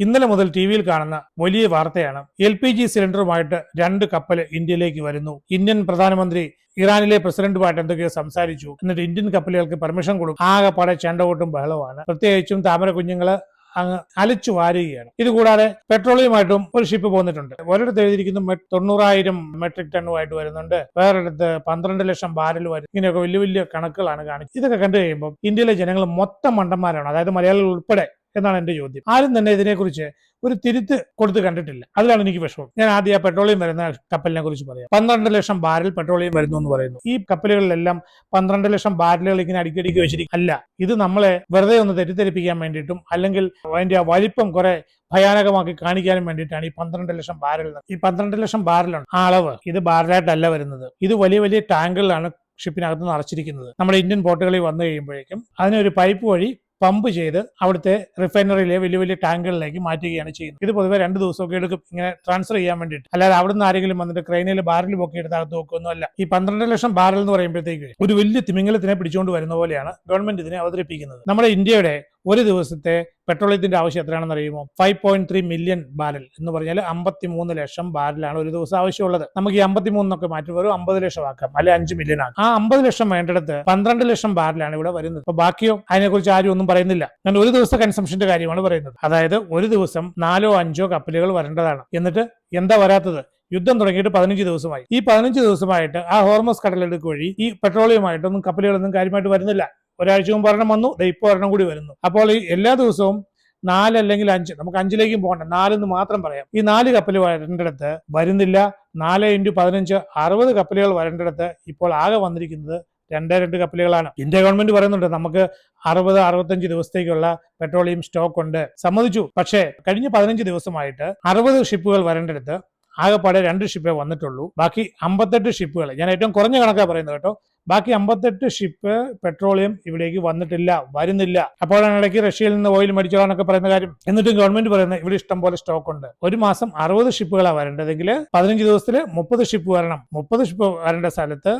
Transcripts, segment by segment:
ഇന്നലെ മുതൽ ടിവിയിൽ കാണുന്ന വലിയ വാർത്തയാണ്. LPG സിലിണ്ടറുമായിട്ട് 2 കപ്പൽ ഇന്ത്യയിലേക്ക് വരുന്നു. ഇന്ത്യൻ പ്രധാനമന്ത്രി ഇറാനിലെ പ്രസിഡന്റുമായിട്ട് എന്തൊക്കെയോ സംസാരിച്ചു. എന്നിട്ട് ഇന്ത്യൻ കപ്പലുകൾക്ക് പെർമിഷൻ കൊടുക്കും. ആകെപ്പാടെ ചെണ്ടകൊട്ടും ബഹളമാണ്. പ്രത്യേകിച്ചും താമര കുഞ്ഞുങ്ങള് അങ്ങ് അലച്ചു വാരുകയാണ്. ഇതുകൂടാതെ പെട്രോളിയമായിട്ടും ഒരു ഷിപ്പ് പോന്നിട്ടുണ്ട്. ഒരിടത്ത് എഴുതിയിരിക്കുന്നു 90,000 മെട്രിക് ടണ്ണുമായിട്ട് വരുന്നുണ്ട്, വേറൊരിടത്ത് 12 ലക്ഷം ബാരൽ വരും. ഇങ്ങനെയൊക്കെ വലിയ വലിയ കണക്കുകളാണ് കാണിച്ചത്. ഇതൊക്കെ കണ്ടു കഴിയുമ്പോൾ ഇന്ത്യയിലെ ജനങ്ങൾ മൊത്തം മണ്ടന്മാരാണ്, അതായത് മലയാളികൾ ഉൾപ്പെടെ എന്നാണ് എന്റെ ചോദ്യം. ആരും തന്നെ ഇതിനെക്കുറിച്ച് ഒരു തിരുത്ത് കൊടുത്ത് കണ്ടിട്ടില്ല. അതിലാണ് എനിക്ക് വിഷമം. ഞാൻ ആദ്യം പെട്രോളിയം വരുന്ന കപ്പലിനെ കുറിച്ച് പറയാം. 12 ലക്ഷം ബാരൽ പെട്രോളിയം വരുന്നു എന്ന് പറയുന്നു. ഈ കപ്പലുകളിലെല്ലാം 12 ലക്ഷം ബാരലുകൾ ഇങ്ങനെ അടുക്കി വെച്ചിരിക്കും. അല്ല, ഇത് നമ്മളെ വെറുതെ ഒന്ന് തെറ്റിദ്ധരിപ്പിക്കാൻ വേണ്ടിയിട്ടും അല്ലെങ്കിൽ അതിന്റെ വലിപ്പം കുറെ ഭയാനകമാക്കി കാണിക്കാനും വേണ്ടിയിട്ടാണ് ഈ 12 ലക്ഷം ബാരൽ. ഈ 12 ലക്ഷം ബാരലാണ് ആ അളവ്. ഇത് ബാരലായിട്ടല്ല വരുന്നത്. ഇത് വലിയ വലിയ ടാങ്കുകളിലാണ് ഷിപ്പിനകത്ത് നിറച്ചിരിക്കുന്നത്. നമ്മുടെ ഇന്ത്യൻ പോർട്ടുകളിൽ വന്നു കഴിയുമ്പോഴേക്കും അതിനൊരു പൈപ്പ് വഴി പമ്പ് ചെയ്ത് അവിടുത്തെ റിഫൈനറിയിലെ വലിയ വലിയ ടാങ്കുകളിലേക്ക് മാറ്റുകയാണ് ചെയ്യുന്നത്. ഇത് പൊതുവെ 2 ദിവസമൊക്കെ എടുക്കും ഇങ്ങനെ ട്രാൻസ്ഫർ ചെയ്യാൻ വേണ്ടിയിട്ട്. അല്ലാതെ അവിടുന്ന് ആരെങ്കിലും വന്നിട്ട് ക്രെയിനിൽ ബാരൽ പൊക്കി എടുത്തകത്ത് വെക്കൊന്നുമല്ല. ഈ 12 ലക്ഷം ബാരൽ എന്ന് പറയുമ്പോഴത്തേക്ക് ഒരു വലിയ തിമിംഗലത്തിനെ പിടിച്ചുകൊണ്ട് വരുന്ന പോലെയാണ് ഗവൺമെന്റ് ഇതിനെ അവതരിപ്പിക്കുന്നത്. നമ്മുടെ ഇന്ത്യയുടെ ഒരു ദിവസത്തെ പെട്രോളിയത്തിന്റെ ആവശ്യം എത്രയാണെന്ന് അറിയുമോ? 5.3 മില്യൺ ബാരൽ എന്ന് പറഞ്ഞാൽ 53 ലക്ഷം ബാരലാണ് ഒരു ദിവസം ആവശ്യമുള്ളത്. നമുക്ക് ഈ 53 മാറ്റി വരും 50 ലക്ഷം ആക്കാം, അല്ലെ 5 മില്യൺ ആക്കാം. ആ 50 ലക്ഷം വേണ്ടിടത്ത് 12 ലക്ഷം ബാരലാണ് ഇവിടെ വരുന്നത്. അപ്പൊ ബാക്കിയോ? അതിനെക്കുറിച്ച് ആരും ഒന്നും പറയുന്നില്ല. ഞാൻ ഒരു ദിവസത്തെ കൺസംഷന്റെ കാര്യമാണ് പറയുന്നത്. അതായത് ഒരു ദിവസം 4 or 5 കപ്പലുകൾ വരേണ്ടതാണ്. എന്നിട്ട് എന്താ വരാത്തത്? യുദ്ധം തുടങ്ങിയിട്ട് 15 ദിവസമായി. ഈ 15 ദിവസമായിട്ട് ആ ഹോർമസ് കടലെടുക്ക് വഴി ഈ പെട്രോളിയമായിട്ടൊന്നും കപ്പലുകളൊന്നും കാര്യമായിട്ട് വരുന്നില്ല. ഒരാഴ്ച മുമ്പ് ഒരെണ്ണം വന്നു, ഇപ്പോൾ ഒരെണ്ണം കൂടി വരുന്നു. അപ്പോൾ ഈ എല്ലാ ദിവസവും 4 അല്ലെങ്കിൽ 5, നമുക്ക് 5ലേക്കും പോകണ്ട, 4 മാത്രം പറയാം. ഈ 4 കപ്പൽ വരേണ്ടിടത്ത് വരുന്നില്ല. 4 × 15 60 കപ്പലുകൾ വരേണ്ടിടത്ത് ഇപ്പോൾ ആകെ വന്നിരിക്കുന്നത് 2 കപ്പലുകളാണ്. ഇന്ത്യ ഗവൺമെന്റ് പറയുന്നുണ്ട് നമുക്ക് 60-65 ദിവസത്തേക്കുള്ള പെട്രോളിയം സ്റ്റോക്ക് ഉണ്ട്. സമ്മതിച്ചു. പക്ഷേ കഴിഞ്ഞ 15 ദിവസമായിട്ട് 60 ഷിപ്പുകൾ വരേണ്ടിടത്ത് ആകെപ്പാടെ 2 ഷിപ്പേ വന്നിട്ടുള്ളൂ. ബാക്കി 58 ഷിപ്പുകൾ, ഞാൻ ഏറ്റവും കുറഞ്ഞ കണക്കാ പറയുന്നത് കേട്ടോ, ബാക്കി 58 ഷിപ്പ് പെട്രോളിയം ഇവിടേക്ക് വന്നിട്ടില്ല, വരുന്നില്ല. അപ്പോഴാണ് ഇടയ്ക്ക് റഷ്യയിൽ നിന്ന് ഓയിൽ മേടിച്ചോളാന്നൊക്കെ പറയുന്ന കാര്യം. എന്നിട്ടും ഗവൺമെന്റ് പറയുന്നത് ഇവിടെ ഇഷ്ടം പോലെ സ്റ്റോക്ക് ഉണ്ട്. ഒരു മാസം 60 ഷിപ്പുകളാണ് വരേണ്ടതെങ്കിൽ 15 ദിവസത്തിൽ 30 ഷിപ്പ് വരണം. 30 ഷിപ്പ് വരേണ്ട സ്ഥലത്ത്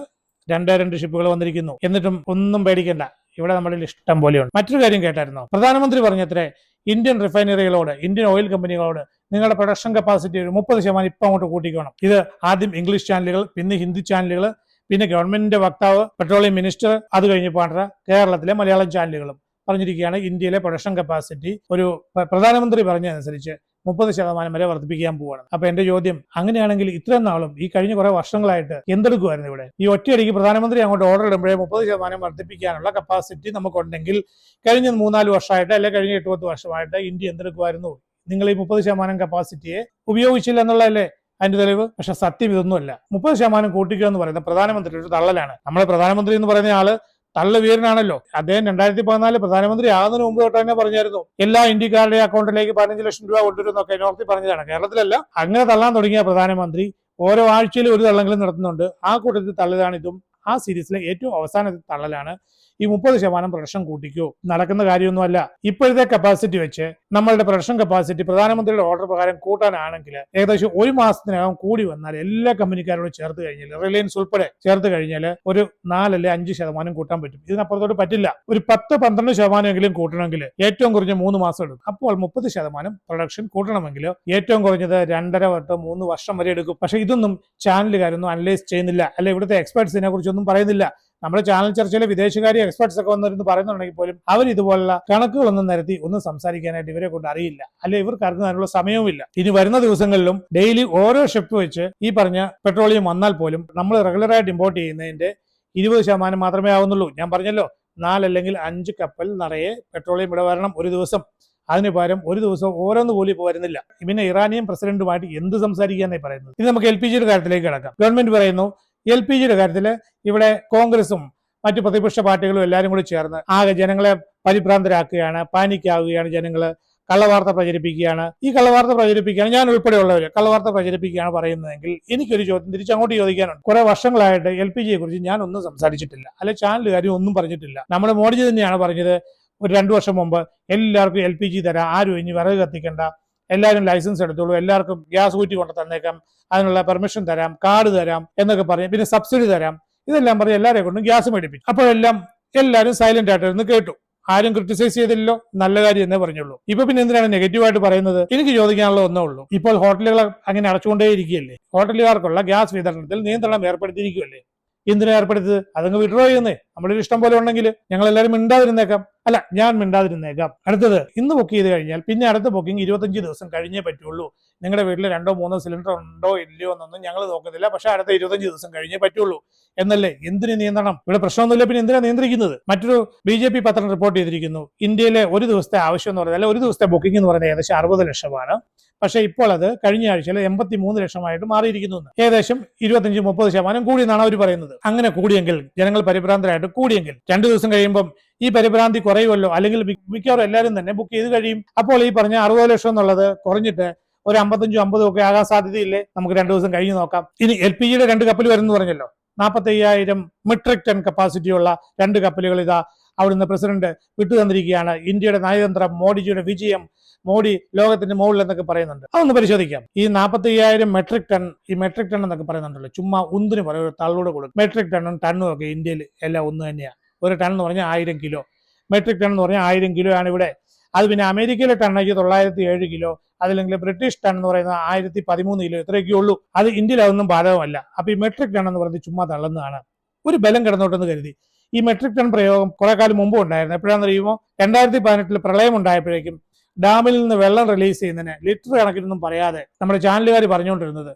2 ഷിപ്പുകൾ വന്നിരിക്കുന്നു. എന്നിട്ടും ഒന്നും പേടിക്കണ്ട, ഇവിടെ നമ്മുടെ ഇഷ്ടം പോലെയുണ്ട്. മറ്റൊരു കാര്യം കേട്ടായിരുന്നോ? പ്രധാനമന്ത്രി പറഞ്ഞത്രേ ഇന്ത്യൻ റിഫൈനറികളോട്, ഇന്ത്യൻ ഓയിൽ കമ്പനികളോട് നിങ്ങളുടെ പ്രൊഡക്ഷൻ കപ്പാസിറ്റി ഒരു 30% ഇപ്പം അങ്ങോട്ട് കൂട്ടിക്കണം. ഇത് ആദ്യം ഇംഗ്ലീഷ് ചാനലുകൾ, പിന്നെ ഹിന്ദി ചാനലുകൾ, പിന്നെ ഗവൺമെന്റിന്റെ വക്താവ്, പെട്രോളിയം മിനിസ്റ്റർ, അത് കഴിഞ്ഞ് പാണ്ഡ്ര കേരളത്തിലെ മലയാളം ചാനലുകളും പറഞ്ഞിരിക്കുകയാണ് ഇന്ത്യയിലെ പ്രൊഡക്ഷൻ കപ്പാസിറ്റി ഒരു പ്രധാനമന്ത്രി പറഞ്ഞതനുസരിച്ച് 30% വരെ വർദ്ധിപ്പിക്കാൻ പോവുകയാണ്. അപ്പൊ എന്റെ ചോദ്യം, അങ്ങനെയാണെങ്കിൽ ഇത്രയും നാളും ഈ കഴിഞ്ഞ കുറെ വർഷങ്ങളായിട്ട് എന്തെടുക്കുമായിരുന്നു ഇവിടെ? ഈ ഒറ്റയടിക്ക് പ്രധാനമന്ത്രി അങ്ങോട്ട് ഓർഡർ ഇടുമ്പോഴേ 30% വർദ്ധിപ്പിക്കാനുള്ള കപ്പാസിറ്റി നമുക്കുണ്ടെങ്കിൽ കഴിഞ്ഞ 3-4 വർഷമായിട്ട് അല്ലെങ്കിൽ കഴിഞ്ഞ 8-10 വർഷമായിട്ട് ഇന്ത്യ എന്തെടുക്കുമായിരുന്നു? നിങ്ങൾ ഈ 30% കപ്പാസിറ്റിയെ ഉപയോഗിച്ചില്ല എന്നുള്ളതല്ലേ അതിന്റെ തെളിവ്? പക്ഷെ സത്യം ഇതൊന്നുമല്ല. 30% കൂട്ടിക്കുക എന്ന് പറയുന്നത് പ്രധാനമന്ത്രി ഒരു തള്ളലാണ്. നമ്മുടെ പ്രധാനമന്ത്രി എന്ന് പറയുന്ന ആള് തള്ളു വീരനാണല്ലോ. അദ്ദേഹം 2014 പ്രധാനമന്ത്രി ആകുന്നതിന് മുമ്പ് തൊട്ട് തന്നെ പറഞ്ഞായിരുന്നു എല്ലാ ഇന്ത്യക്കാരുടെ അക്കൗണ്ടിലേക്ക് 15 ലക്ഷം രൂപ കൊണ്ടുവരുന്നൊക്കെ നോർത്തിൽ പറഞ്ഞതാണ്. കേരളത്തിലല്ല. അങ്ങനെ തള്ളാൻ തുടങ്ങിയ പ്രധാനമന്ത്രി ഓരോ ആഴ്ചയിലും ഒരു തള്ളെങ്കിലും നടത്തുന്നുണ്ട്. ആ കൂട്ടത്തിൽ തള്ളലാണ് ഇതും. ആ സീരീസിലെ ഏറ്റവും അവസാനത്തെ തള്ളലാണ് ഈ 30% പ്രൊഡക്ഷൻ കൂട്ടിക്കോ. നടക്കുന്ന കാര്യമൊന്നുമല്ല. ഇപ്പോഴത്തെ കപ്പാസിറ്റി വെച്ച് നമ്മളുടെ പ്രൊഡക്ഷൻ കപ്പാസിറ്റി പ്രധാനമന്ത്രിയുടെ ഓർഡർ പ്രകാരം കൂട്ടാനാണെങ്കിൽ ഏകദേശം 1 മാസത്തിനകം കൂടി വന്നാൽ എല്ലാ കമ്പനിക്കാരോടും ചേർത്ത് കഴിഞ്ഞാൽ, റിലയൻസ് ഉൾപ്പെടെ ചേർത്ത് കഴിഞ്ഞാൽ ഒരു 4 അല്ലെങ്കിൽ 5% കൂട്ടാൻ പറ്റും. ഇതിനപ്പുറത്തോട്ട് പറ്റില്ല. ഒരു 10-12% കൂട്ടണമെങ്കിൽ ഏറ്റവും കുറഞ്ഞ 3 മാസം എടുക്കും. അപ്പോൾ 30% പ്രൊഡക്ഷൻ കൂട്ടണമെങ്കിൽ ഏറ്റവും കുറഞ്ഞത് 2.5-3 വർഷം വരെ എടുക്കും. പക്ഷെ ഇതൊന്നും ചാനലുകാരൊന്നും അനലൈസ് ചെയ്യുന്നില്ല. അല്ലെ ഇവിടുത്തെ എക്സ്പെർട്സിനെ കുറിച്ചൊന്നും പറയുന്നില്ല. നമ്മുടെ ചാനൽ ചർച്ചയിലെ വിദേശകാര്യ എക്സ്പെർട്സ് ഒക്കെ വന്നിരുന്ന് പറയുന്നുണ്ടെങ്കിൽ പോലും അവർ ഇതുപോലുള്ള കണക്കുകളൊന്നും നിരത്തി ഒന്നും സംസാരിക്കാനായിട്ട് ഇവരെ കൊണ്ട് അറിയില്ല. അല്ലെ ഇവർക്ക് അതിനുള്ള സമയവുമില്ല. ഇനി വരുന്ന ദിവസങ്ങളിലും ഡെയിലി ഓരോ ഷിപ്പ് വെച്ച് ഈ പറഞ്ഞ പെട്രോളിയം വന്നാൽ പോലും നമ്മൾ റെഗുലറായിട്ട് ഇമ്പോർട്ട് ചെയ്യുന്നതിന്റെ 20% മാത്രമേ ആവുന്നുള്ളൂ. ഞാൻ പറഞ്ഞല്ലോ, 4 അല്ലെങ്കിൽ 5 കപ്പൽ നിറയെ പെട്രോളിയം ഇവിടെ വരണം ഒരു ദിവസം. അതിന് പകരം ഒരു ദിവസം ഓരോന്ന് പോലും ഇപ്പോൾ വരുന്നില്ല. പിന്നെ ഇറാനിയൻ പ്രസിഡന്റുമായിട്ട് എന്ത് സംസാരിക്കാന്നായി പറയുന്നത്? ഇനി നമുക്ക് LPG കാര്യത്തിലേക്ക് കിടക്കാം. ഗവൺമെന്റ് പറയുന്നു LPG കാര്യത്തിൽ ഇവിടെ കോൺഗ്രസും മറ്റു പ്രതിപക്ഷ പാർട്ടികളും എല്ലാവരും കൂടി ചേർന്ന് ആകെ ജനങ്ങളെ പരിഭ്രാന്തരാക്കുകയാണ്, പാനിക്കാവുകയാണ്. ജനങ്ങള് കള്ളവാർത്ത പ്രചരിപ്പിക്കുകയാണ്. ഈ കള്ളവാർത്ത പ്രചരിപ്പിക്കുകയാണ്, ഞാൻ ഉൾപ്പെടെയുള്ളവര് കള്ളവാർത്ത പ്രചരിപ്പിക്കുകയാണ് പറയുന്നതെങ്കിൽ എനിക്കൊരു ചോദ്യം തിരിച്ചങ്ങോട്ട് ചോദിക്കാനുണ്ട്. കുറെ വർഷങ്ങളായിട്ട് LPGയെ കുറിച്ച് ഞാൻ ഒന്നും സംസാരിച്ചിട്ടില്ല, അല്ലെ ചാനലുകാരും ഒന്നും പറഞ്ഞിട്ടില്ല. നമ്മുടെ മോഡിജി തന്നെയാണ് പറഞ്ഞത് ഒരു 2 വർഷം മുമ്പ് എല്ലാവർക്കും LPG തരാം, ആരും ഇനി വിറക് കത്തിക്കണ്ട, എല്ലാവരും ലൈസൻസ് എടുത്തോളൂ, എല്ലാവർക്കും ഗ്യാസ് കുറ്റി കൊണ്ട് തന്നേക്കാം, അതിനുള്ള പെർമിഷൻ തരാം, കാർഡ് തരാം എന്നൊക്കെ പറയും, പിന്നെ സബ്സിഡി തരാം, ഇതെല്ലാം പറഞ്ഞ് എല്ലാവരെ കൊണ്ടും ഗ്യാസ് മേടിപ്പിക്കും. അപ്പോഴെല്ലാം എല്ലാവരും സൈലന്റ് ആയിട്ടിരുന്ന് കേട്ടു. ആരും ക്രിറ്റിസൈസ് ചെയ്തില്ലല്ലോ, നല്ല കാര്യം എന്നേ പറഞ്ഞുള്ളൂ. ഇപ്പൊ പിന്നെ എന്തിനാണ് നെഗറ്റീവായിട്ട് പറയുന്നത്? എനിക്ക് ചോദിക്കാനുള്ള ഒന്നേ ഉള്ളൂ. ഇപ്പോൾ ഹോട്ടലുകൾ അങ്ങനെ അടച്ചുകൊണ്ടേയിരിക്കുകയല്ലേ, ഹോട്ടലുകാർക്കുള്ള ഗ്യാസ് വിതരണത്തിൽ നിയന്ത്രണം ഏർപ്പെടുത്തിയിരിക്കുകയല്ലേ. എന്തിനാ ഏർപ്പെടുത്തത്? അതങ്ങ് വിഡ്രോ ചെയ്യുന്നേ. നമ്മുടെ ഇഷ്ടം പോലെ ഉണ്ടെങ്കിൽ ഞങ്ങൾ എല്ലാവരും മിണ്ടാതിരുന്നേക്കാം. അല്ല, ഞാൻ മിണ്ടാതിരുന്നേക്കാം. അടുത്തത്, ഇന്ന് ബുക്ക് ചെയ്ത് കഴിഞ്ഞാൽ പിന്നെ അടുത്ത ബുക്കിംഗ് 25 ദിവസം കഴിഞ്ഞേ പറ്റുള്ളൂ. നിങ്ങളുടെ വീട്ടിൽ 2-3 സിലിണ്ടർ ഉണ്ടോ ഇല്ലയോ എന്നൊന്നും ഞങ്ങൾ നോക്കത്തില്ല, പക്ഷെ അടുത്ത 25 ദിവസം കഴിഞ്ഞേ പറ്റുള്ളൂ എന്നല്ലേ. എന്തിന് നിയന്ത്രണം? ഇവിടെ പ്രശ്നമൊന്നുമില്ല, പിന്നെ എന്തിനാ നിയന്ത്രിക്കുന്നത്? മറ്റൊരു BJP പത്രം റിപ്പോർട്ട് ചെയ്തിരിക്കുന്നു, ഇന്ത്യയിലെ ഒരു ദിവസത്തെ ആവശ്യം എന്ന് പറയുന്നത്, ഒരു ദിവസത്തെ ബുക്കിംഗ് എന്ന് പറയുന്നത് ഏകദേശം 60 ലക്ഷമാണ്. പക്ഷെ ഇപ്പോൾ അത് കഴിഞ്ഞ ആഴ്ചയിൽ 83 ലക്ഷമായിട്ട് മാറിയിരിക്കുന്നു. ഏകദേശം 25-30% കൂടി എന്നാണ് അവർ പറയുന്നത്. അങ്ങനെ കൂടിയെങ്കിൽ, ജനങ്ങൾ പരിഭ്രാന്തരായിട്ട് കൂടിയെങ്കിൽ 2 ദിവസം കഴിയുമ്പം ഈ പരിഭ്രാന്തി കുറയുമല്ലോ, അല്ലെങ്കിൽ മിക്കവാറും എല്ലാവരും തന്നെ ബുക്ക് ചെയ്ത് കഴിയും. അപ്പോൾ ഈ പറഞ്ഞ 60 ലക്ഷം എന്നുള്ളത് കുറഞ്ഞിട്ട് ഒരു 55-50 ഒക്കെ ആകാൻ സാധ്യതയില്ലേ? നമുക്ക് 2 ദിവസം കഴിഞ്ഞ് നോക്കാം. ഇനി LPGയുടെ 2 കപ്പൽ വരുന്നു പറഞ്ഞല്ലോ, 45,000 മെട്രിക് ടൺ കപ്പാസിറ്റിയുള്ള 2 കപ്പലുകൾ ഇതാ അവിടുന്ന് പ്രസിഡന്റ് വിട്ടുതന്നിരിക്കുകയാണ്. ഇന്ത്യയുടെ നയതന്ത്രം, മോഡിജിയുടെ വിജയം, മോഡി ലോകത്തിന്റെ മുകളിൽ എന്നൊക്കെ പറയുന്നുണ്ട്. അതൊന്ന് പരിശോധിക്കാം. ഈ 45,000 മെട്രിക് ടൺ, ഈ മെട്രിക് ടൺ എന്നൊക്കെ പറയുന്നുണ്ടല്ലോ, ചുമ്മാ ഒന്നിന് പറയും, ഒരു തള്ളൂടെ കൊടുക്കും. മെട്രിക് ടണ്ണും ടണ്ണും ഒക്കെ ഇന്ത്യയിൽ എല്ലാം ഒന്ന് തന്നെയാണ്. ഒരു ടൺ എന്ന് പറഞ്ഞാൽ 1000 കിലോ, മെട്രിക് ടൺ എന്ന് പറഞ്ഞാൽ 1000 കിലോ ആണ് ഇവിടെ. അത് പിന്നെ അമേരിക്കയിലെ ടണ്ണയ്ക്ക് 907 കിലോ, അതല്ലെങ്കിൽ ബ്രിട്ടീഷ് ടൺ എന്ന് പറയുന്നത് 1013 കിലോ, ഇത്രയൊക്കെ ഉള്ളൂ. അത് ഇന്ത്യയിൽ അതൊന്നും ബാധകമല്ല. അപ്പൊ ഈ മെട്രിക് ടൺ എന്ന് പറയുന്നത് ചുമ്മാ തള്ളുന്നതാണ്. ഒരു ബലം കിടന്നോട്ടെന്ന് കരുതി. ഈ മെട്രിക് ടൺ പ്രയോഗം കുറെ കാലം മുമ്പ് ഉണ്ടായിരുന്നു. എപ്പോഴാണെന്ന് അറിയുമോ? 2018 പ്രളയം ഉണ്ടായപ്പോഴേക്കും ഡാമിൽ നിന്ന് വെള്ളം റിലീസ് ചെയ്യുന്നതിന് ലിറ്റർ കണക്കിനൊന്നും പറയാതെ നമ്മുടെ ചാനലുകാർ പറഞ്ഞുകൊണ്ടിരുന്നത്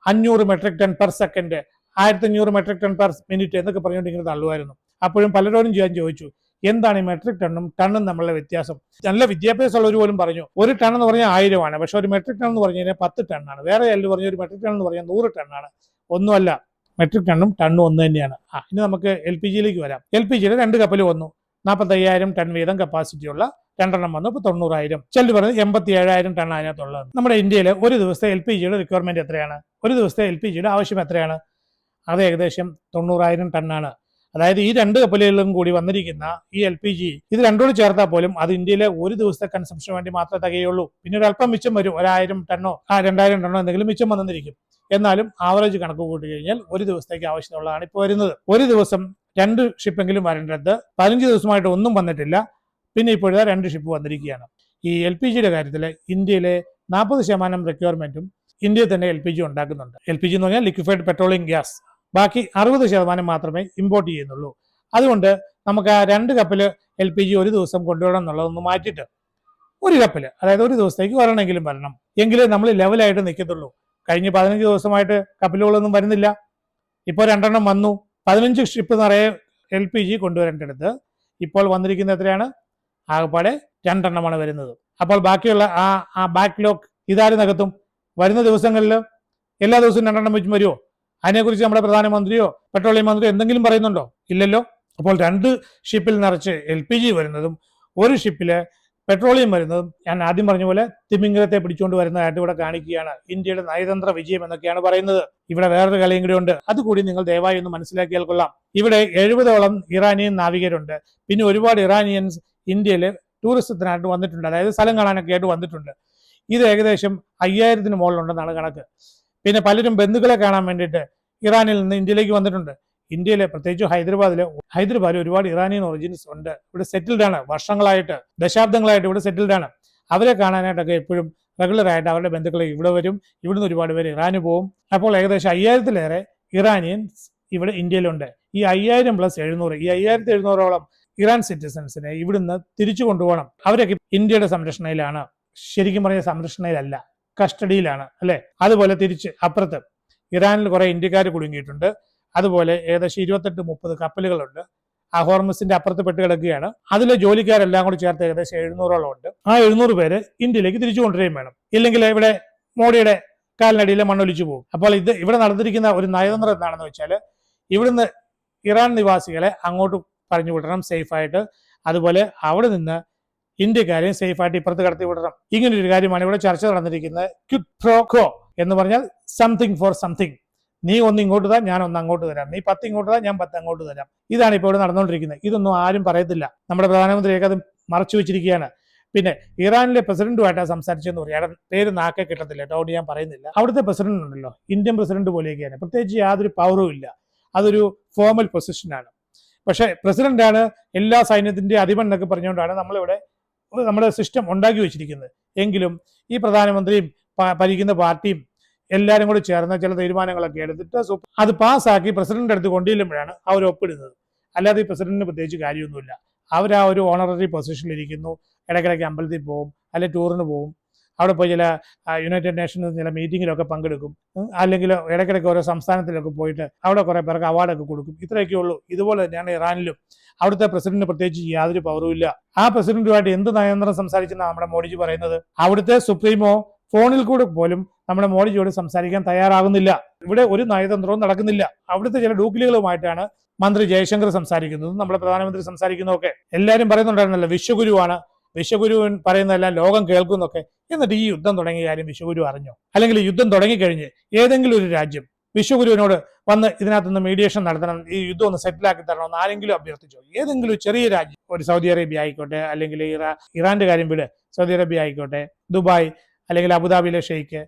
500 metric ton per second, 1500 metric ton per minute എന്നൊക്കെ പറഞ്ഞുകൊണ്ട് ഇങ്ങനെ തള്ളുമായിരുന്നു. അപ്പോഴും പലരോടും ഞാൻ ചോദിച്ചു, എന്താണ് ഈ മെട്രിക് ടണ്ണും ടണ്ണും തമ്മിലുള്ള വ്യത്യാസം? നല്ല വിദ്യാഭ്യാസമുള്ളവർ പോലും പറഞ്ഞു, ഒരു ടൺ എന്ന് പറഞ്ഞാൽ 1000 ആണ്, പക്ഷെ ഒരു മെട്രിക് ടൺ എന്ന് പറഞ്ഞു കഴിഞ്ഞാൽ 10 ടണ്ണാണ്. വേറെ ചിലർ പറഞ്ഞു ഒരു മെട്രിക് ടൺ എന്ന് പറഞ്ഞാൽ 100 ടണ്ണാണ്. ഒന്നുമല്ല, മെട്രിക് ടണ്ണും ടണ്ണും ഒന്ന് തന്നെയാണ്. ഇനി നമുക്ക് LPGയിലേക്ക് വരാം. LPGയുടെ 2 കപ്പൽ വന്നു, 45,000 ടൺ വീതം കപ്പാസിറ്റിയുള്ള 2 വന്നു. ഇപ്പോൾ 90,000. ചിലർ പറഞ്ഞത് 87,000 ടൺ അതിനകത്തുള്ളത്. നമ്മുടെ ഇന്ത്യയിൽ ഒരു ദിവസത്തെ LPGയുടെ റിക്വയർമെന്റ് എത്രയാണ്? ഒരു ദിവസത്തെ LPGയുടെ ആവശ്യം എത്രയാണ്? അത് ഏകദേശം 90,000 ടണ്ണാണ്. അതായത് ഈ 2 കപ്പലുകളിലും കൂടി വന്നിരിക്കുന്ന ഈ LPG, ഇത് രണ്ടോട് ചേർത്താൽ പോലും അത് ഇന്ത്യയിലെ ഒരു ദിവസത്തെ കൺസംഷന് വേണ്ടി മാത്രമേ തികയുള്ളൂ. പിന്നെ ഒരു അല്പം മിച്ചം വരും, 1,000 ടണ്ണോ 2,000 ടണ്ണോ എന്തെങ്കിലും മിച്ചം വന്നിരിക്കും. എന്നാലും ആവറേജ് കണക്ക് കൂട്ടി കഴിഞ്ഞാൽ ഒരു ദിവസത്തേക്ക് ആവശ്യമുള്ളതാണ് ഇപ്പോൾ വരുന്നത്. ഒരു ദിവസം 2 ഷിപ്പെങ്കിലും വരേണ്ടത് 15 ദിവസമായിട്ട് ഒന്നും വന്നിട്ടില്ല. പിന്നെ ഇപ്പോഴത്തെ 2 ഷിപ്പ് വന്നിരിക്കുകയാണ്. ഈ LPGയുടെ കാര്യത്തിൽ ഇന്ത്യയിലെ 40% റിക്വയർമെന്റും ഇന്ത്യയിൽ തന്നെ LPG ഉണ്ടാക്കുന്നുണ്ട്. LPG എന്ന് പറഞ്ഞാൽ ലിക്വിഫൈഡ് പെട്രോളിയം ഗ്യാസ്. ബാക്കി 60% മാത്രമേ ഇമ്പോർട്ട് ചെയ്യുന്നുള്ളൂ. അതുകൊണ്ട് നമുക്ക് ആ 2 കപ്പല് LPG ഒരു ദിവസം കൊണ്ടുവരണം എന്നുള്ളതൊന്ന് മാറ്റിയിട്ട് ഒരു കപ്പല്, അതായത് ഒരു ദിവസത്തേക്ക് വരണമെങ്കിലും വരണം, എങ്കിലേ നമ്മൾ ലെവലായിട്ട് നിൽക്കത്തുള്ളൂ. കഴിഞ്ഞ 15 ദിവസമായിട്ട് കപ്പലുകളൊന്നും വരുന്നില്ല. ഇപ്പോൾ 2 വന്നു. 15 ഷിപ്പ് നിറയെ LPG കൊണ്ടുവരേണ്ടടുത്ത് ഇപ്പോൾ വന്നിരിക്കുന്നത് എത്രയാണ്? ആകെപ്പാടെ 2 വരുന്നത്. അപ്പോൾ ബാക്കിയുള്ള ആ ബാക്ക്ലോഗ് ഇതാരും നികത്തും? വരുന്ന ദിവസങ്ങളിൽ എല്ലാ ദിവസവും 2 വെച്ചും വരുമോ? അതിനെക്കുറിച്ച് നമ്മുടെ പ്രധാനമന്ത്രിയോ പെട്രോളിയം മന്ത്രിയോ എന്തെങ്കിലും പറയുന്നുണ്ടോ? ഇല്ലല്ലോ. അപ്പോൾ 2 ഷിപ്പിൽ നിറച്ച് LPG വരുന്നതും ഒരു ഷിപ്പില് പെട്രോളിയം വരുന്നതും ഞാൻ ആദ്യം പറഞ്ഞ പോലെ തിമിംഗലത്തെ പിടിച്ചുകൊണ്ട് വരുന്നതായിട്ട് ഇവിടെ കാണിക്കുകയാണ്. ഇന്ത്യയുടെ നയതന്ത്ര വിജയം എന്നൊക്കെയാണ് പറയുന്നത്. ഇവിടെ വേറൊരു കളിയും കൂടി ഉണ്ട്, അതുകൂടി നിങ്ങൾ ദയവായി ഒന്ന് മനസ്സിലാക്കിയാൽ കൊള്ളാം. ഇവിടെ 70ഓളം ഇറാനിയൻ നാവികരുണ്ട്. പിന്നെ ഒരുപാട് ഇറാനിയൻസ് ഇന്ത്യയിൽ ടൂറിസത്തിനായിട്ട് വന്നിട്ടുണ്ട്, അതായത് സ്ഥലം കാണാനൊക്കെ ആയിട്ട് വന്നിട്ടുണ്ട്. ഇത് ഏകദേശം 5000-ന് മുകളിലുണ്ടെന്നാണ് കണക്ക്. പിന്നെ പലരും ബന്ധുക്കളെ കാണാൻ വേണ്ടിയിട്ട് ഇറാനിൽ നിന്ന് ഇന്ത്യയിലേക്ക് വന്നിട്ടുണ്ട്. ഇന്ത്യയിലെ പ്രത്യേകിച്ച് ഹൈദരാബാദിൽ ഒരുപാട് ഇറാനിയൻ ഒറിജിൻസ് ഉണ്ട്. ഇവിടെ സെറ്റിൽഡ് ആണ്, വർഷങ്ങളായിട്ട് ദശാബ്ദങ്ങളായിട്ട് ഇവിടെ സെറ്റിൽഡ് ആണ്. അവരെ കാണാനായിട്ടൊക്കെ എപ്പോഴും റെഗുലറായിട്ട് അവരുടെ ബന്ധുക്കൾ ഇവിടെ വരും. ഇവിടുന്ന് ഒരുപാട് പേര് ഇറാന് പോകും. അപ്പോൾ ഏകദേശം 5000-ലേറെ ഇറാനിയൻസ് ഇവിടെ ഇന്ത്യയിലുണ്ട്. ഈ 5000 + 700, ഈ 5700ഓളം ഇറാൻ സിറ്റിസൺസിനെ ഇവിടുന്ന് തിരിച്ചു കൊണ്ടുപോകണം. അവരൊക്കെ ഇന്ത്യയുടെ സംരക്ഷണയിലാണ്. ശരിക്കും പറഞ്ഞ സംരക്ഷണയിലല്ല, കസ്റ്റഡിയിലാണ്, അല്ലെ? അതുപോലെ തിരിച്ച് അപ്പുറത്ത് ഇറാനിൽ കുറെ ഇന്ത്യക്കാർ കുടുങ്ങിയിട്ടുണ്ട്. അതുപോലെ ഏകദേശം 28-30 കപ്പലുകളുണ്ട്. ആ ഹോർമസിന്റെ അപ്പുറത്ത് പെട്ട് കിടക്കുകയാണ്. അതിലെ ജോലിക്കാരെല്ലാം കൂടി ചേർത്ത് ഏകദേശം 700ഓളം ഉണ്ട്. ആ 700 പേര് ഇന്ത്യയിലേക്ക് തിരിച്ചു കൊണ്ടുവരികയും വേണം. ഇല്ലെങ്കിൽ ഇവിടെ മോഡിയുടെ കാലിനടിയിലെ മണ്ണൊലിച്ചു പോകും. അപ്പോൾ ഇവിടെ നടന്നിരിക്കുന്ന ഒരു നയതന്ത്രം എന്താണെന്ന് വെച്ചാൽ, ഇവിടുന്ന് ഇറാൻ നിവാസികളെ അങ്ങോട്ട് പറഞ്ഞു വിടണം സേഫായിട്ട്. അതുപോലെ അവിടെ നിന്ന് ഇന്ത്യക്കാരെയും സേഫായിട്ട് ഇപ്പുറത്ത് കടത്തി വിടണം. ഇങ്ങനെ ഒരു കാര്യമാണ് ഇവിടെ ചർച്ച നടന്നിരിക്കുന്നത്. ക്വിഡ് പ്രോ ക്വോ എന്ന് പറഞ്ഞാൽ സംതിങ് ഫോർ സംതിങ്. നീ ഒന്ന് ഇങ്ങോട്ട് തരാം, ഞാൻ ഒന്ന് അങ്ങോട്ട് തരാം. നീ 10 ഇങ്ങോട്ട് തരാം, ഞാൻ 10 അങ്ങോട്ട് തരാം. ഇതാണ് ഇപ്പോൾ ഇവിടെ നടന്നുകൊണ്ടിരിക്കുന്നത്. ഇതൊന്നും ആരും പറയത്തില്ല. നമ്മുടെ പ്രധാനമന്ത്രിയൊക്കെ അത് മറച്ചു വെച്ചിരിക്കുകയാണ്. പിന്നെ ഇറാനിലെ പ്രസിഡന്റുമായിട്ടാണ് സംസാരിച്ചതെന്ന് പറയാം. പേര് നാക്കെ കിട്ടത്തില്ല, അതുകൊണ്ട് ഞാൻ പറയുന്നില്ല. അവിടുത്തെ പ്രസിഡന്റ് ഉണ്ടല്ലോ, ഇന്ത്യൻ പ്രസിഡന്റ് പോലെയൊക്കെയാണ്. പ്രത്യേകിച്ച് യാതൊരു പവറും ഇല്ല. അതൊരു ഫോർമൽ പൊസിഷനാണ്. പക്ഷേ പ്രസിഡന്റാണ് എല്ലാ സൈന്യത്തിന്റെ അധിപൻ എന്നൊക്കെ പറഞ്ഞുകൊണ്ടാണ് നമ്മളിവിടെ നമ്മുടെ സിസ്റ്റം ഉണ്ടാക്കി വെച്ചിരിക്കുന്നത്. എങ്കിലും ഈ പ്രധാനമന്ത്രിയും ഭരിക്കുന്ന പാർട്ടിയും എല്ലാവരും കൂടി ചേർന്ന് ചില തീരുമാനങ്ങളൊക്കെ എടുത്തിട്ട് അത് പാസ്സാക്കി പ്രസിഡന്റ് അടുത്ത് കൊണ്ടുചെല്ലുമ്പോഴാണ് അവർ ഒപ്പിടുന്നത്. അല്ലാതെ ഈ പ്രസിഡന്റിന് പ്രത്യേകിച്ച് കാര്യമൊന്നുമില്ല. അവർ ആ ഒരു ഓണററി പൊസിഷനിൽ ഇരിക്കുന്നു, ഇടയ്ക്കിടയ്ക്ക് അമ്പലത്തിൽ പോകും, അല്ലെങ്കിൽ ടൂറിന് പോകും, അവിടെ പോയി ചില യുണൈറ്റഡ് നേഷൻസ് ചില മീറ്റിങ്ങിലൊക്കെ പങ്കെടുക്കും, അല്ലെങ്കിൽ ഇടയ്ക്കിടയ്ക്ക് ഓരോ സംസ്ഥാനത്തിലൊക്കെ പോയിട്ട് അവിടെ കുറെ പേർക്ക് അവാർഡൊക്കെ കൊടുക്കും. ഇത്രയൊക്കെ ഉള്ളൂ. ഇതുപോലെ തന്നെയാണ് ഇറാനിലും. അവിടുത്തെ പ്രസിഡന്റിന് പ്രത്യേകിച്ച് യാതൊരു പവറും ഇല്ല. ആ പ്രസിഡന്റുമായിട്ട് എന്ത് നയതന്ത്രം സംസാരിച്ചെന്നാണ് നമ്മുടെ മോഡിജി പറയുന്നത്. അവിടുത്തെ സുപ്രീമോ ഫോണിൽ കൂടെ പോലും നമ്മുടെ മോഡിജിയോട് സംസാരിക്കാൻ തയ്യാറാകുന്നില്ല. ഇവിടെ ഒരു നയതന്ത്രവും നടക്കുന്നില്ല. അവിടുത്തെ ചില ഡൂക്കിലുകളുമായിട്ടാണ് മന്ത്രി ജയശങ്കർ സംസാരിക്കുന്നതും നമ്മുടെ പ്രധാനമന്ത്രി സംസാരിക്കുന്നതൊക്കെ. എല്ലാവരും പറയുന്നുണ്ടായിരുന്നല്ലോ വിശ്വഗുരുവാണ്, വിശ്വഗുരു പറയുന്നതെല്ലാം ലോകം കേൾക്കുന്നൊക്കെ. എന്നിട്ട് ഈ യുദ്ധം തുടങ്ങിയ കാര്യം വിശ്വഗുരു അറിഞ്ഞോ? അല്ലെങ്കിൽ യുദ്ധം തുടങ്ങിക്കഴിഞ്ഞ് ഏതെങ്കിലും ഒരു രാജ്യം വിശ്വഗുരുവിനോട് വന്ന് ഇതിനകത്തുനിന്ന് മീഡിയേഷൻ നടത്തണം, ഈ യുദ്ധം ഒന്ന് സെറ്റിലാക്കി തരണമെന്ന് ആരെങ്കിലും അഭ്യർത്ഥിച്ചോ? ഏതെങ്കിലും ചെറിയ രാജ്യം, ഒരു സൗദി അറേബ്യ ആയിക്കോട്ടെ, അല്ലെങ്കിൽ ഇറാന്റെ കാര്യം വിട്, സൗദി അറേബ്യ ആയിക്കോട്ടെ, ദുബായ്, അല്ലെങ്കിൽ അബുദാബിയിലെ ഷെയ്ഖ്,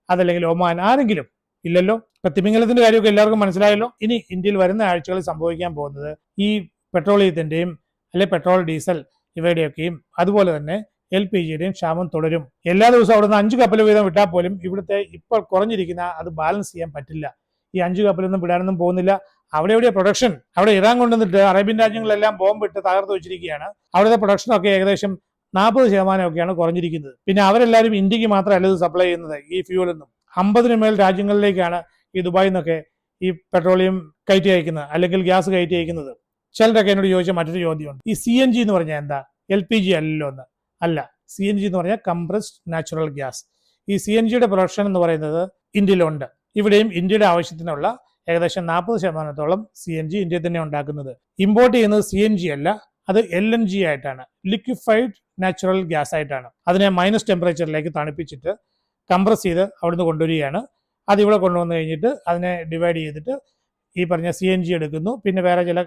അതല്ലെങ്കിൽ ഒമാൻ, ആരെങ്കിലും ഇല്ലല്ലോ. ഇപ്പൊ തിമിംഗലത്തിന്റെ കാര്യമൊക്കെ എല്ലാവർക്കും മനസ്സിലായല്ലോ. ഇനി ഇന്ത്യയിൽ വരുന്ന ആഴ്ചകളിൽ സംഭവിക്കാൻ പോകുന്നത് ഈ പെട്രോളിയത്തിന്റെയും അല്ലെ പെട്രോൾ ഡീസൽ ഇവയുടെയൊക്കെയും അതുപോലെ തന്നെ LPGയുടെയും ക്ഷാമം തുടരും. എല്ലാ ദിവസവും അവിടുന്ന് 5 കപ്പൽ വീതം വിട്ടാൽ പോലും ഇവിടുത്തെ ഇപ്പോൾ കുറഞ്ഞിരിക്കുന്ന അത് ബാലൻസ് ചെയ്യാൻ പറ്റില്ല. ഈ 5 കപ്പലൊന്നും വിടാനൊന്നും പോകുന്നില്ല. അവിടെ എവിടെയാ പ്രൊഡക്ഷൻ? അവിടെ ഇറാൻ കൊണ്ടുവന്നിട്ട് അറേബ്യൻ രാജ്യങ്ങളെല്ലാം ബോംബിട്ട് തകർത്ത് വെച്ചിരിക്കുകയാണ്. അവിടുത്തെ പ്രൊഡക്ഷനൊക്കെ ഏകദേശം 40% കുറഞ്ഞിരിക്കുന്നത്. പിന്നെ അവരെല്ലാവരും ഇന്ത്യക്ക് മാത്രമല്ല ഇത് സപ്ലൈ ചെയ്യുന്നത്. ഈ ഫ്യൂലൊന്നും 50-ന് മേൽ രാജ്യങ്ങളിലേക്കാണ് ഈ ദുബായിൽ നിന്നൊക്കെ ഈ പെട്രോളിയം കയറ്റി അയക്കുന്നത്, അല്ലെങ്കിൽ ഗ്യാസ് കയറ്റി അയക്കുന്നത്. ചിലരൊക്കെ എന്നോട് ചോദിച്ച മറ്റൊരു ചോദ്യമുണ്ട്, ഈ CNG എന്ന് പറഞ്ഞാൽ എന്താ? LPG അല്ലല്ലോ എന്ന്. അല്ല, CNG എന്ന് പറഞ്ഞാൽ കംപ്രസ്ഡ് നാച്ചുറൽ ഗ്യാസ്. ഈ CNGയുടെ പ്രൊഡക്ഷൻ എന്ന് പറയുന്നത് ഇന്ത്യയിലുണ്ട്. ഇവിടെയും ഇന്ത്യയുടെ ആവശ്യത്തിനുള്ള ഏകദേശം 40%-ഓളം CNG ഇന്ത്യയിൽ തന്നെ ഉണ്ടാക്കുന്നത്. ഇമ്പോർട്ട് ചെയ്യുന്നത് CNG അല്ല, അത് LNG ആയിട്ടാണ്, ലിക്വിഫൈഡ് നാച്ചുറൽ ഗ്യാസ് ആയിട്ടാണ്. അതിനെ മൈനസ് ടെമ്പറേച്ചറിലേക്ക് തണുപ്പിച്ചിട്ട് കംപ്രസ് ചെയ്ത് അവിടുന്ന് കൊണ്ടുവരികയാണ്. അതിവിടെ കൊണ്ടുവന്നു കഴിഞ്ഞിട്ട് അതിനെ ഡിവൈഡ് ചെയ്തിട്ട് ഈ പറഞ്ഞ CNG എടുക്കുന്നു. പിന്നെ വേറെ ചില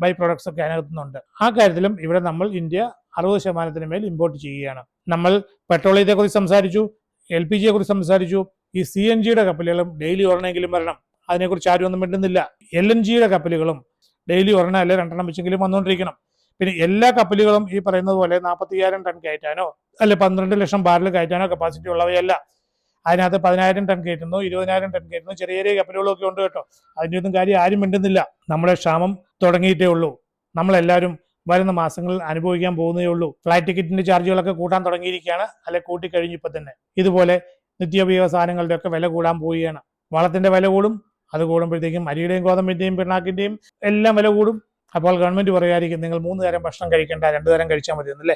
ബൈ പ്രൊഡക്ട്സ് ഒക്കെ അതിനകത്തുന്നുണ്ട്. ആ കാര്യത്തിലും ഇവിടെ നമ്മൾ ഇന്ത്യ 60%-ന് മേൽ ഇമ്പോർട്ട് ചെയ്യുകയാണ്. നമ്മൾ പെട്രോളിയത്തെ കുറിച്ച് സംസാരിച്ചു, LPGയെ കുറിച്ച് സംസാരിച്ചു. ഈ CNGയുടെ കപ്പലുകളും ഡെയിലി ഒരെണ്ണമെങ്കിലും വരണം. അതിനെക്കുറിച്ച് ആരും ഒന്നും മിണ്ടുന്നില്ല. LNGയുടെ കപ്പലുകളും ഡെയിലി ഒരെണ്ണം അല്ലെ 2 വെച്ചെങ്കിലും വന്നുകൊണ്ടിരിക്കണം. പിന്നെ എല്ലാ കപ്പലുകളും ഈ പറയുന്നത് പോലെ 40,000 ടൺ കയറ്റാനോ അല്ലെ 12 ലക്ഷം ബാരൽ കയറ്റാനോ കപ്പാസിറ്റി ഉള്ളവയല്ല. അതിനകത്ത് 10,000 ടൺ കയറ്റുന്നു, 20,000 ടൺ കയറ്റുന്നു, ചെറിയ ചെറിയ കപ്പലുകളൊക്കെ ഉണ്ട് കേട്ടോ. അതിൻ്റെ ഒന്നും കാര്യം ആരും മിണ്ടുന്നില്ല. നമ്മുടെ ക്ഷാമം തുടങ്ങിയിട്ടേ ഉള്ളൂ. നമ്മളെല്ലാവരും വരുന്ന മാസങ്ങളിൽ അനുഭവിക്കാൻ പോകുന്നേ ഉള്ളൂ. ഫ്ലൈറ്റ് ടിക്കറ്റിന്റെ ചാർജുകളൊക്കെ കൂട്ടാൻ തുടങ്ങിയിരിക്കുകയാണ്, അല്ലെ കൂട്ടിക്കഴിഞ്ഞു ഇപ്പം തന്നെ. ഇതുപോലെ നിത്യോപയോഗ സാധനങ്ങളുടെ ഒക്കെ വില കൂടാൻ പോവുകയാണ്. വളത്തിന്റെ വില കൂടും. അത് കൂടുമ്പോഴത്തേക്കും അരിയുടെയും ഗോതമ്പിന്റെയും പിണ്ണാക്കിന്റെയും എല്ലാം വില കൂടും. അപ്പോൾ ഗവൺമെന്റ് പറയായിരിക്കും നിങ്ങൾ 3 തരം ഭക്ഷണം കഴിക്കേണ്ട, 2 തരം കഴിച്ചാൽ മതി എന്നല്ലേ.